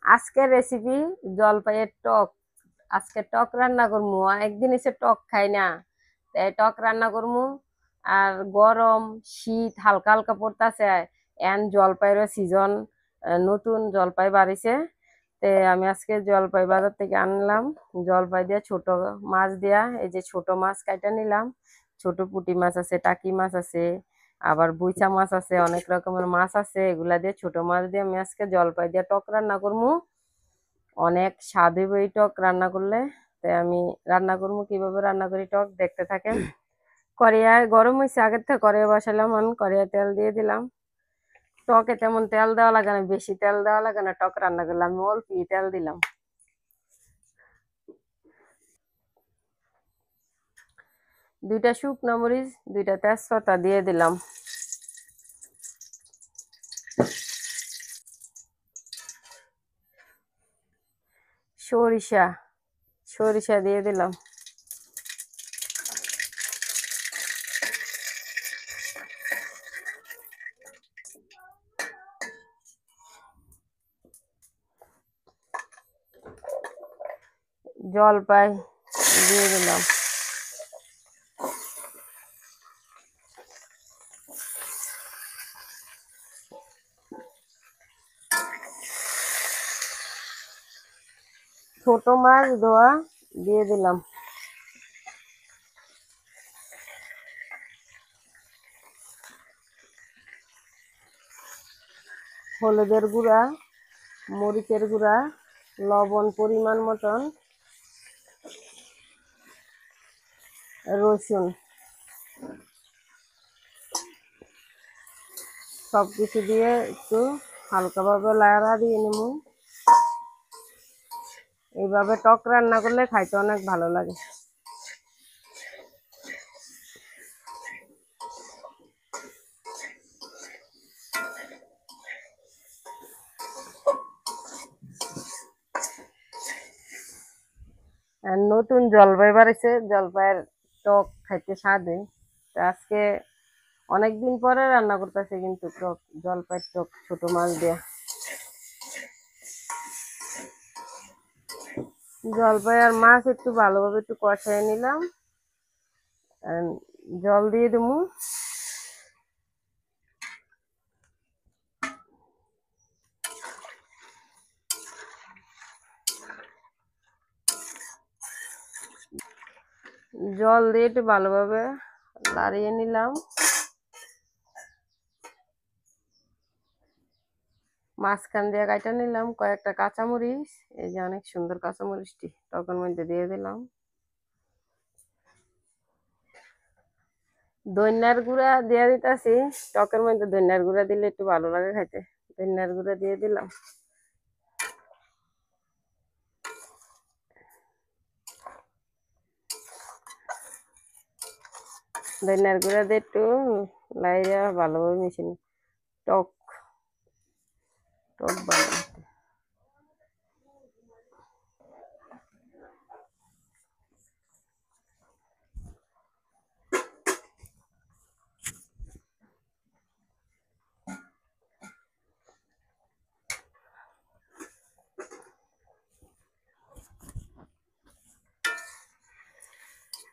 আজকের রেসিপি জলপাইয়ের টক। আজকে টক রান্না করবো, অনেকদিন এসে টক খাই না, তাই টক রান্না করবো। আর গরম শীত হালকা হালকা পড়তাছে, এন জলপাইয়ের সিজন, নতুন জলপাই বাড়িছে। তে আমি আজকে জলপাই বাজার থেকে আনলাম। জলপাই দিয়ে ছোট মাছ দিয়া, এই যে ছোট মাছ কাইটা নিলাম। ছোট পুঁটি মাছ আছে, টাকি মাছ আছে, আবার বুইচা মাছ আছে, অনেক রকমের মাছ আছে। এগুলা দিয়ে ছোট মাছ দিয়ে আমি আজকে জলপাই দিয়ে টক রান্না করবো। অনেক স্বাদ হইব এই টক রান্না করলে। তাই আমি রান্না করবো, কিভাবে রান্না করি টক দেখতে থাকেন। কড়াই গরম হয়েছে, আগের থেকে কড়াই বসালাম, আমি কড়াইয়ে তেল দিয়ে দিলাম। টকে তেমন তেল দেওয়া লাগে না, বেশি তেল দেওয়া লাগে না টক রান্না করলে, আমি অল্প তেল দিলাম। দুইটা শুকনো মরিচ, দুইটা তেজপাতা দিয়ে দিলাম। সরিষা সরিষা দিয়ে দিলাম। জলপাই দিয়ে দিলাম। ছোট মাছ ধোয়া দিয়ে দিলাম। হলুদের গুঁড়া, মরিচের গুঁড়া, লবণ পরিমাণ মতন, রসুন, সবকিছু দিয়ে একটু হালকাভাবে লাড়া দিয়ে নেব। এইভাবে টক রান্না করলে খাইতে অনেক ভালো লাগে। আর নতুন জলপাই বাড়িছে, জলপাইয়ের টক খাইতে স্বাদে। তো আজকে অনেকদিন পরে রান্না করতেছে কিন্তু টক, জলপাইয়ের টক ছোট মাছ দিয়ে। জলপাই আর মাছ একটু ভালোভাবে একটু কষাই নিলাম। আর জল দিয়ে দেবো। জল দিয়ে একটু ভালোভাবে নাড়িয়ে নিলাম। মাঝখান দিয়ে কাটা নিলাম কয়েকটা কাঁচামরিচ, এই যে অনেক সুন্দর কাঁচামরিচটি টকের মধ্যে দিয়ে দিলাম। ধনিয়ার গুঁড়া দিয়ে দিতেছি, টকের মধ্যে ধনিয়ার গুঁড়া দিলে একটু ভালো লাগে খাইতে। ধনিয়ার গুঁড়া দিয়ে দিলাম। ধনিয়ার গুঁড়া দিয়ে একটু লাইরা ভালোভাবে মিশিয়ে টক টক বানাতে।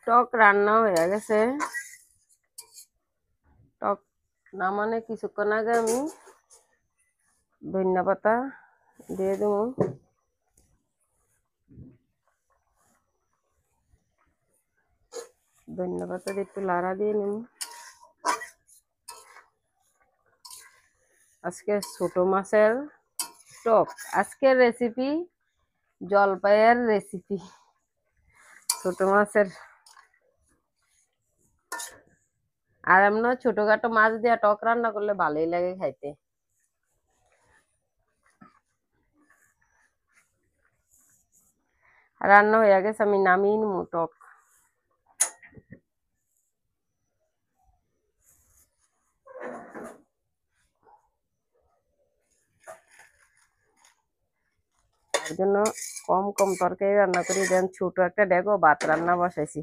টক রান্না হয়ে গেছে। টক নামানে কিছুক্ষণ আগে আমি ধনিয়া পাতা দিয়ে দেবো। ধনিয়া পাতা দিয়ে একটু লাড়া দিয়ে নেব। আজকে ছোট মাছের টক, আজকের রেসিপি জলপাইয়ের রেসিপি, ছোট মাছের। আর এমন ছোটখাটো মাছ দিয়ে টক রান্না করলে ভালোই লাগে খাইতে। রান্না হয়ে গেছে, আমি নামিয়ে নিব টক। তার জন্য কম কম তরকারি রান্না করি, দেন ছোট একটা ডেগো ভাত রান্না বসাইছি।